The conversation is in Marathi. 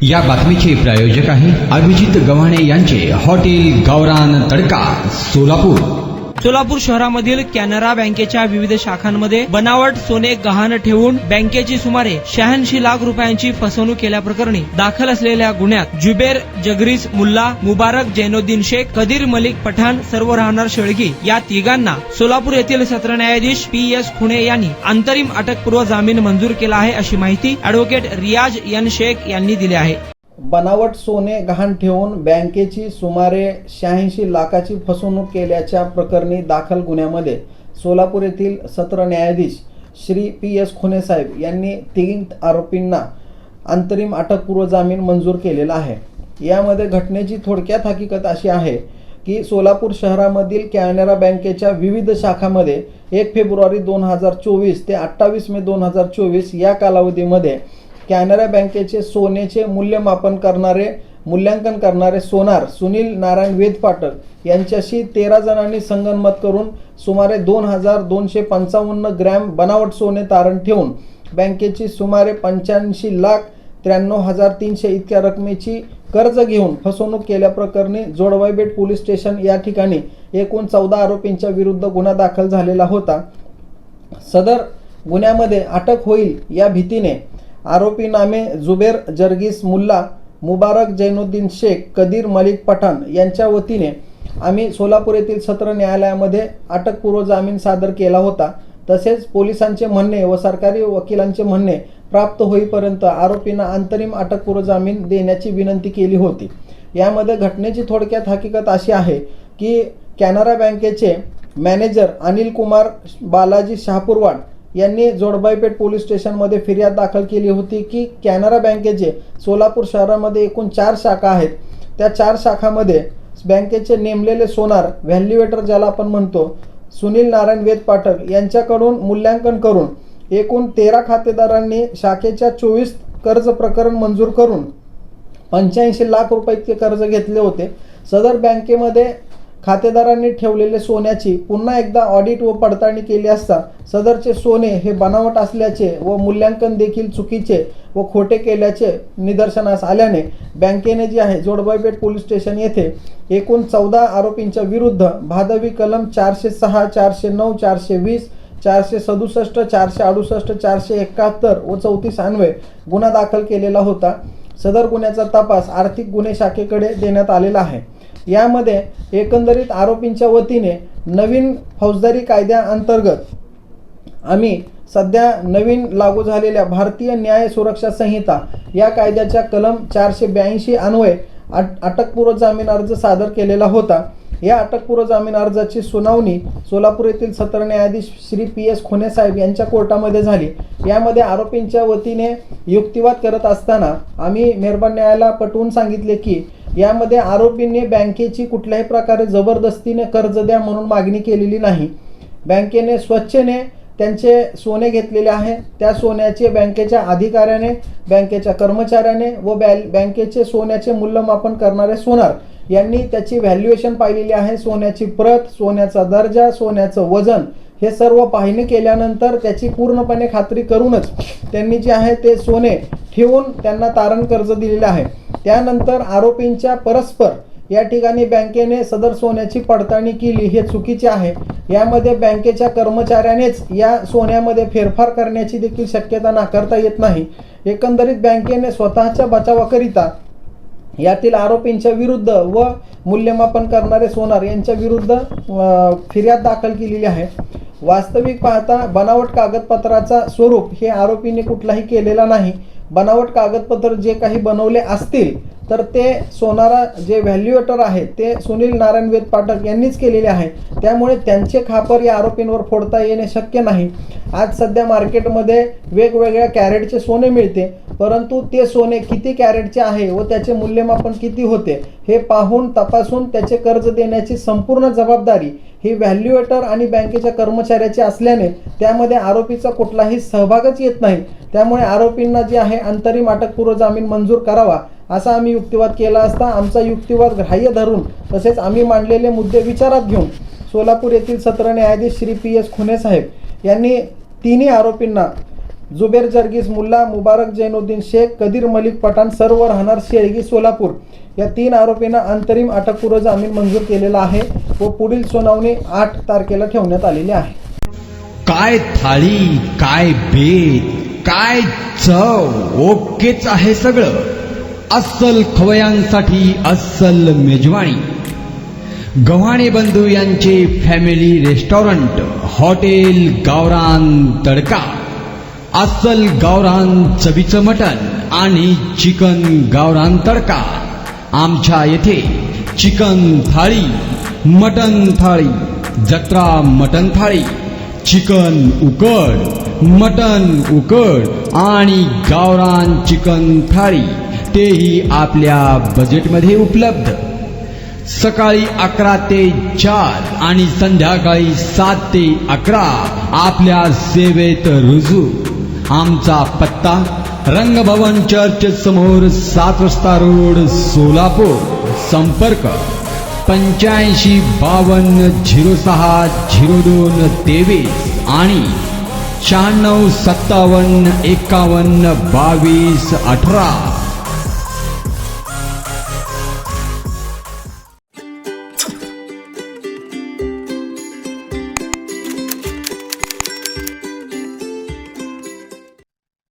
या बातमीचे प्रायोजक आहे अभिजित गव्हाणे यांचे हॉटेल गावरान तडका सोलापूर। सोलापूर शहरामधील कॅनरा बँकेच्या विविध शाखांमध्ये बनावट सोने गहाण ठेवून बँकेची सुमारे 86 लाख रुपयांची फसवणूक केल्याप्रकरणी दाखल असलेल्या गुन्ह्यात जुबेर जगरीस मुल्ला, मुबारक जैनुद्दीन शेख, कदीर मलिक पठाण सर्व राहणार शेळगी या तिघांना सोलापूर येथील सत्र न्यायाधीश PS खुणे यांनी अंतरिम अटकपूर्व जामीन मंजूर केला आहे, अशी माहिती ॲडव्होकेट रियाज एन शेख यांनी दिली आहे। बनावट सोने गहाण ठेवून बँकेची सुमारे 86 लाखाची फसवणूक केल्याच्या प्रकरणी दाखल गुन्ह्यामध्ये सोलापूर येथील सत्र न्यायाधीश श्री PS खुणे साहेब यांनी 3 आरोपींना अंतरिम अटकपूर्व जामीन मंजूर केलेला आहे। यामध्ये घटनेची थोडक्यात हकीकत अशी आहे की सोलापूर शहरामधील कॅनरा बँकेच्या विविध शाखांमध्ये 1 फेब्रुवारी 2024 ते 28 मे 2024 या कालावधीमध्ये कॅनरा बँकेचे सोन्याचे मूल्यांकन करणारे सोनार सुनील नारायण वेदपाटक यांच्याशी 13 जणांनी संगनमत करून सुमारे 2255 ग्रॅम बनावट सोने तारण ठेवून बँकेची सुमारे 85,93,300 इतक्या रकमेची कर्ज घेऊन फसवणूक केल्याप्रकरणी जोडवाईबेट पोलीस स्टेशन या ठिकाणी एकूण 14 आरोपींच्या विरुद्ध गुन्हा दाखल झालेला होता। सदर गुन्ह्यामध्ये अटक होईल या भीतीने आरोपी नामे जुबेर जरगीस मुल्ला, मुबारक जैनुद्दीन शेख, कदीर मलिक पठाण यांच्या वतीने आम्ही सोलापूर येथील सत्र न्यायालयामध्ये अटकपूर्व जामीन सादर केला होता। तसेच पोलिसांचे म्हणणे व सरकारी वकिलांचे म्हणणे प्राप्त होईपर्यंत आरोपींना अंतरिम अटकपूर्व जामीन देण्याची विनंती केली होती। यामध्ये घटनेची थोडक्यात हकीकत अशी आहे की कॅनरा बँकेचे मॅनेजर अनिल कुमार बालाजी शहापूरवाड यांनी जोडबाईपेठ पोलीस स्टेशनमध्ये फिर्याद दाखल केली होती की कॅनरा बँकेचे सोलापूर शहरामध्ये एकूण 4 शाखा आहेत। त्या 4 शाखांमध्ये बँकेचे नेमलेले सोनार व्हॅल्युएटर ज्याला आपण म्हणतो सुनील नारायण वेदपाटक यांच्याकडून मूल्यांकन करून एकूण 13 खातेदारांनी शाखेच्या 24 कर्ज प्रकरण मंजूर करून 85 लाख रुपये इतके कर्ज घेतले होते। सदर बँकेमध्ये खातेदारांनी ठेवलेले सोन्याची पुन्हा एकदा ऑडिट व पडताळणी केली असता सदरचे सोने हे बनावट असल्याचे व मूल्यांकन देखील चुकीचे व खोटे केल्याचे निदर्शनास आल्याने बँकेने जे आहे जोडबाईपेठ पोलीस स्टेशन येथे एकूण 14 आरोपींच्या विरुद्ध भादवी कलम 406, 409, 420, 467, 468, 471 व 34 अन्वये गुन्हा दाखल केलेला होता। सदर गुन्ह्याचा तपास आर्थिक गुन्हे शाखेकडे देण्यात आलेला आहे। यामध्ये एकंदरीत आरोपींच्या वतीने नवीन फौजदारी कायद्याअंतर्गत आम्ही सध्या नवीन लागू झालेल्या भारतीय न्याय सुरक्षा संहिता या कायद्याच्या कलम 482 अन्वये अटकपूर्व जामीन अर्ज सादर केलेला होता। या अटकपूर्व जामीन अर्जाची सुनावणी सोलापूर येथील सत्र न्यायाधीश श्री PS खुणे साहेब यांच्या कोर्टामध्ये झाली। यामध्ये आरोपींच्या वतीने युक्तिवाद करत असताना आम्ही मेहरबान न्यायालयाला पटवून सांगितले की यामध्ये आरोपींनी बँकेची कुठल्याही प्रकारे जबरदस्तीने कर्ज द्या म्हणून मागणी केलेली नाही। बँकेने स्वच्छेने त्यांचे सोने घेतलेले आहे। त्या सोन्याचे बँकेच्या अधिकाऱ्याने, बँकेच्या कर्मचाऱ्याने व बँकेचे सोन्याचे मूल्यमापन करणारे सोनार यांनी त्याची व्हॅल्युएशन पाहिलेली आहे। सोन्याची प्रत, सोन्याचा दर्जा, सोन्याचं वजन हे सर्व पाहणी केल्यानंतर त्याची पूर्णपणे खात्री करूनच त्यांनी जे आहे ते सोने ठेवून त्यांना तारण कर्ज दिलेले आहे। त्यानंतर आरोपींच्या परस्पर या ठिकाणी बँकेने सदर सोन्याची पडताळणी केली हे चुकीचे आहे। यामध्ये बँकेच्या कर्मचाऱ्यानेच या सोन्यामध्ये फेरफार करण्याची देखील शक्यता नाकारता येत नाही। एकंदरीत बँकेने स्वतःच्या बचावाकरिता यातील आरोपींच्या विरुद्ध व मूल्यमापन करणारे सोनार यांच्या विरुद्ध फिर्याद दाखल केलेली आहे। वास्तविक पाहता बनावट कागदपत्राचा स्वरूप हे आरोपींनी कुठलाही केलेला नाही। बनावट कागदपत्र जे काही बनवले असतील तर ते सोनारा जे व्हॅल्युएटर आहे ते सुनील नारायण वेदपाटक यांनीच केलेले आहे। त्यामुळे त्यांचे खापर या आरोपींवर फोडता येणे शक्य नाही। आज सध्या मार्केटमध्ये वेगवेगळ्या कॅरेटचे सोने मिळते, परंतु ते सोने किती कॅरेटचे आहे व त्याचे मूल्यमापन किती होते हे पाहून तपासून त्याचे कर्ज देण्याची संपूर्ण जबाबदारी ही व्हॅल्युएटर आणि बँकेच्या कर्मचाऱ्याची असल्याने त्यामध्ये आरोपीचा कुठलाही सहभागच येत नाही। त्यामुळे आरोपींना जे आहे अंतरिम अटकपूर्व जामीन मंजूर करावा असा आम्ही युक्तिवाद केला असता आमचा युक्तिवाद ग्राह्य धरून तसेच आम्ही मांडलेले मुद्दे विचारात घेऊन सोलापूर येथील सत्र न्यायाधीश श्री PS खुणे साहेब यांनी 3 आरोपींना जुबेर जर्गीस मुल्ला, मुबारक जैनुद्दीन शेख, कदीर मलिक पठाण सर्व राहणार शेळगी सोलापूर या 3 आरोपींना अंतरिम अटकपूर्व जामीन मंजूर केलेला आहे व पुढील सुनावणी 8 तारखेला ठेवण्यात आलेली आहे. काय थाळी, काय बेत, काय चव, ओकेच आहे सगळं. अस्सल खवयांसाठी अस्सल मेजवानी. गव्हाणे बंधू यांचे फॅमिली रेस्टॉरंट हॉटेल गावरान तडका. अस्सल गावरान चवीचं मटण आणि चिकन गावरान तडका. आमच्या येथे चिकन थाळी, मटण थाळी, जत्रा मटण थाळी, चिकन उकड, मटण उकड आणि गावरान चिकन थाळी तेही आपल्या बजेटमध्ये उपलब्ध. सकाळी 11 ते 4 आणि संध्याकाळी 7 ते 11 आपल्या सेवेत रुजू. आमचा पत्ता रंगभवन चर्च समोर 7 रस्ता रोड सोलापूर. संपर्क 85 52 06 02 23 आणि 96 57 51 22 18.